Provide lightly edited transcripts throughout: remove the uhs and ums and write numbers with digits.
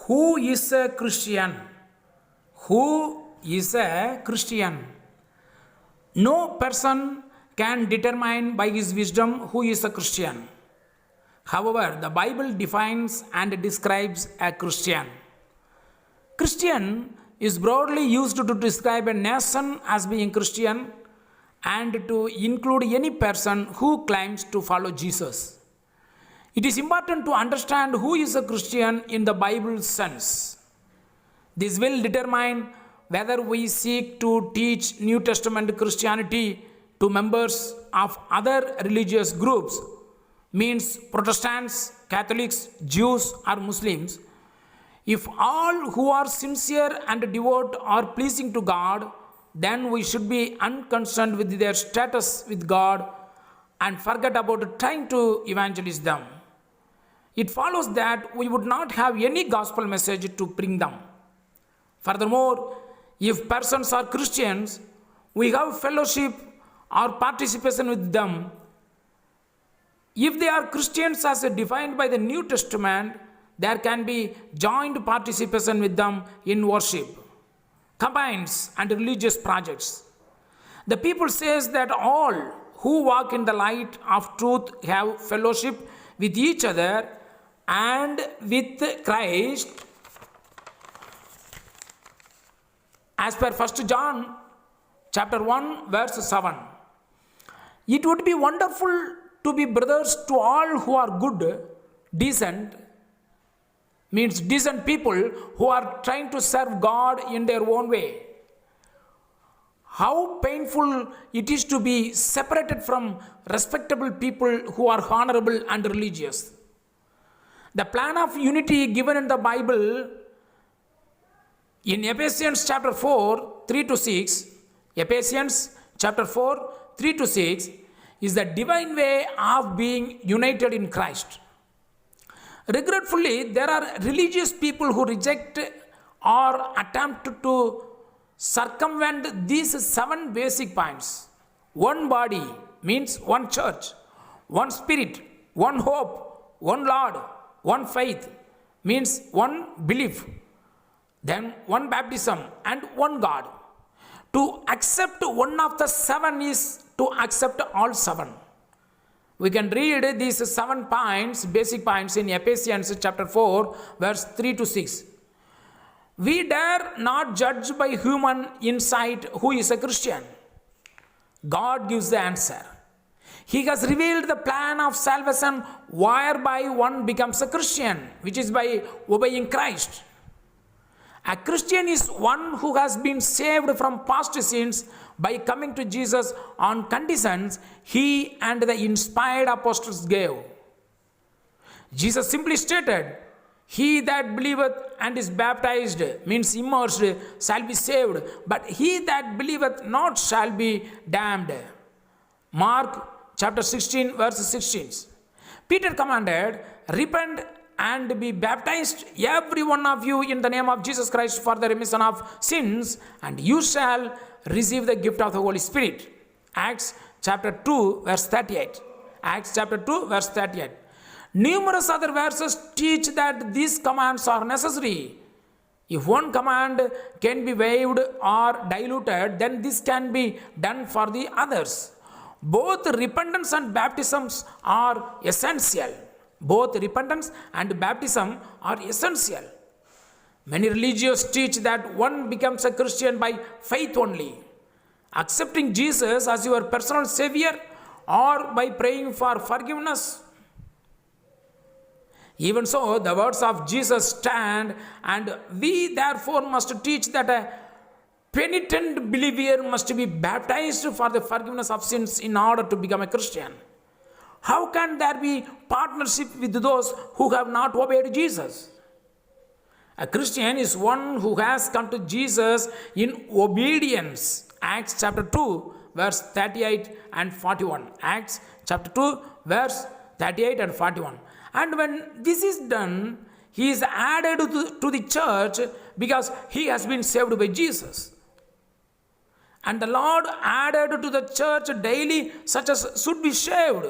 Who is a Christian? Who is a Christian? No person can determine by his wisdom who is a Christian. However, the Bible defines and describes a Christian. Christian is broadly used to describe a nation as being Christian and to include any person who claims to follow Jesus. It is important to understand who is a Christian in the Bible sense. This will determine whether we seek to teach New Testament Christianity to members of other religious groups, means Protestants, Catholics, Jews, or Muslims. If all who are sincere and devout are pleasing to God, then we should be unconcerned with their status with God and forget about trying to evangelize them. It follows that we would not have any gospel message to bring them. Furthermore, if persons are Christians, we have fellowship or participation with them. If they are Christians as defined by the New Testament, there can be joint participation with them in worship, campaigns, and religious projects. The people says that all who walk in the light of truth have fellowship with each other and with Christ, as per 1 John chapter 1 verse 7. It would be wonderful to be brothers to all who are good, decent, means decent people who are trying to serve God in their own way. How painful it is to be separated from respectable people who are honorable and religious. The plan of unity given in the Bible in Ephesians chapter 4, 3 to 6, Ephesians chapter 4, 3 to 6 is the divine way of being united in Christ. Regretfully, there are religious people who reject or attempt to circumvent these 7 basic points. One body means one church, one spirit, one hope, one Lord, one faith means one belief, then one baptism and one God. To accept one of the 7 is to accept all 7. We can read these 7 points, basic points in Ephesians chapter 4, verse 3 to 6. We dare not judge by human insight who is a Christian. God gives the answer. He has revealed the plan of salvation whereby one becomes a Christian, which is by obeying Christ. A Christian is one who has been saved from past sins by coming to Jesus on conditions he and the inspired apostles gave. Jesus simply stated, "He that believeth and is baptized," means immersed, "shall be saved, but he that believeth not shall be damned." Mark chapter 16, verse 16. Peter commanded, "Repent and be baptized, every one of you, in the name of Jesus Christ for the remission of sins, and you shall receive the gift of the Holy Spirit." Acts chapter 2, verse 38. Acts chapter 2, verse 38. Numerous other verses teach that these commands are necessary. If one command can be waived or diluted, then this can be done for the others. Both repentance and baptisms are essential. Both repentance and baptism are essential. Many religions teach that one becomes a Christian by faith only, accepting Jesus as your personal Savior or by praying for forgiveness. Even so, the words of Jesus stand, and we therefore must teach that a penitent believer must be baptized for the forgiveness of sins in order to become a Christian. How can there be partnership with those who have not obeyed Jesus? A Christian is one who has come to Jesus in obedience. Acts chapter 2, verse 38 and 41. Acts chapter 2, verse 38 and 41. And when this is done, he is added to the church because he has been saved by Jesus. And the Lord added to the church daily such as should be saved.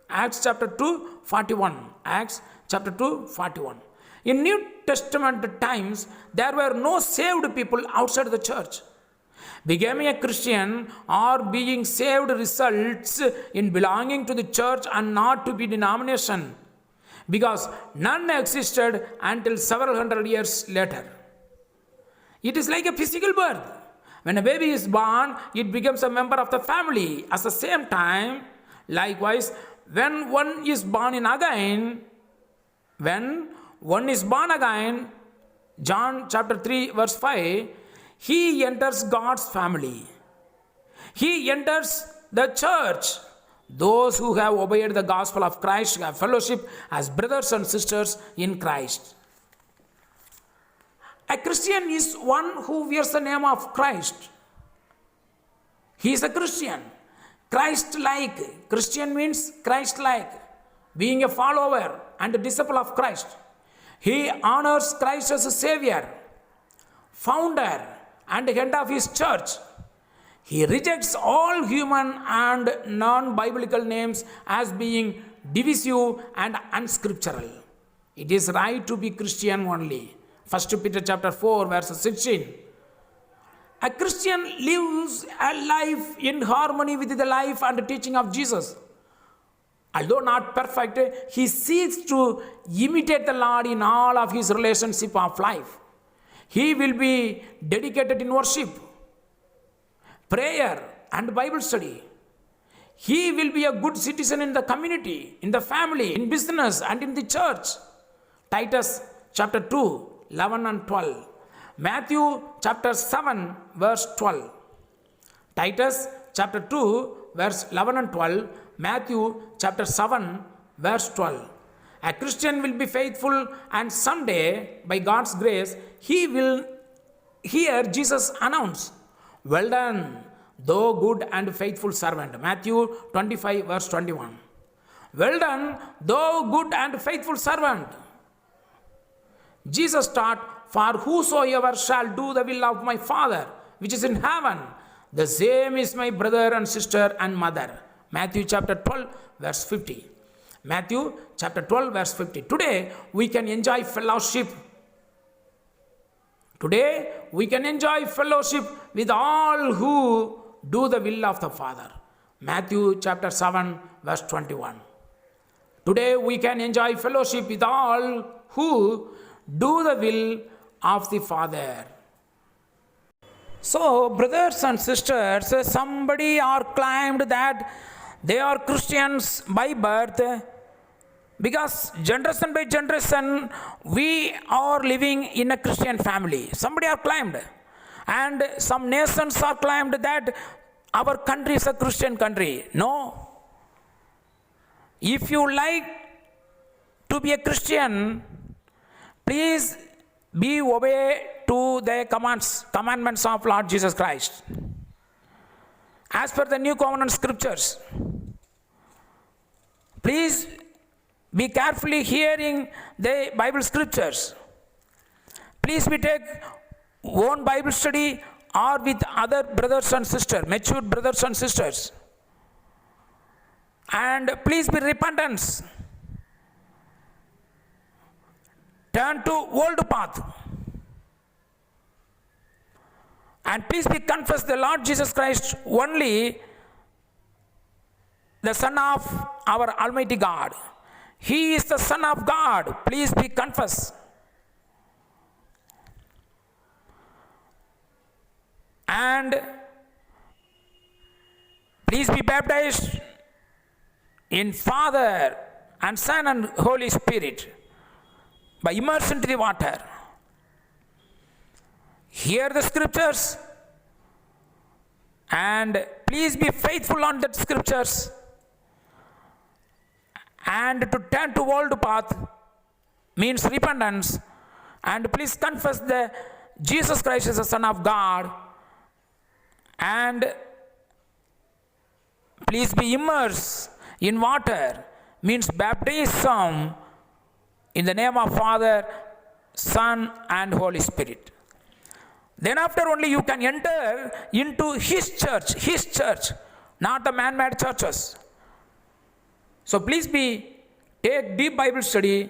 Acts chapter 2, 41. Acts chapter 2, 41. In New Testament times, there were no saved people outside the church. Becoming a Christian or being saved results in belonging to the church and not to be denomination, because none existed until several hundred years later. It is like a physical birth. When a baby is born, it becomes a member of the family. At the same time, likewise, when one is born again, John chapter 3 verse 5, he enters God's family. He enters the church. Those who have obeyed the gospel of Christ have fellowship as brothers and sisters in Christ. A Christian is one who wears the name of Christ. He is a Christian. Christ-like. Christian means Christ-like. Being a follower and a disciple of Christ. He honors Christ as a Savior, founder, and head of his church. He rejects all human and non-biblical names as being divisive and unscriptural. It is right to be Christian only. 1 Peter chapter 4 verse 16. A Christian lives a life in harmony with the life and teaching of Jesus. Although not perfect, he seeks to imitate the Lord in all of his relationship of life. He will be dedicated in worship, prayer, and Bible study. He will be a good citizen in the community, in the family, in business, and in the church. Titus chapter 2, 11 and 12. Matthew chapter 7 verse 12. Titus chapter 2 verse 11 and 12. Matthew chapter 7 verse 12. A Christian will be faithful, and someday, by God's grace, he will hear Jesus announce, "Well done, thou good and faithful servant." Matthew 25 verse 21. Well done, thou good and faithful servant. Jesus taught, "For whosoever shall do the will of my Father, which is in heaven, the same is my brother and sister and mother." Matthew chapter 12 verse 50. Matthew chapter 12 verse 50. Today we can enjoy fellowship. Today we can enjoy fellowship with all who do the will of the Father. Matthew chapter 7 verse 21. Today we can enjoy fellowship with all who do the will of the Father. So, brothers and sisters, somebody are claimed that they are Christians by birth, because generation by generation we are living in a Christian family. Somebody are claimed. And some nations are claimed that our country is a Christian country. No. If you like to be a Christian, please be obey to the commandments of Lord Jesus Christ. As per the New Covenant scriptures, please be carefully hearing the Bible scriptures. Please be take own Bible study or with other brothers and sisters, mature brothers and sisters. And please be repentance. Turn to old path. And please be confess the Lord Jesus Christ only, the Son of our Almighty God. He is the Son of God. Please be confess. And please be baptized in Father and Son and Holy Spirit by immersion into the water. Hear the scriptures and please be faithful on that scriptures, and to turn to old path means repentance, and please confess the Jesus Christ is the Son of God, and please be immersed in water means baptism in the name of Father, Son and Holy Spirit. Then after only you can enter into His church, not the man-made churches. So please take deep Bible study,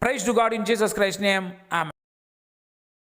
Praise to God in Jesus Christ's name. Amen.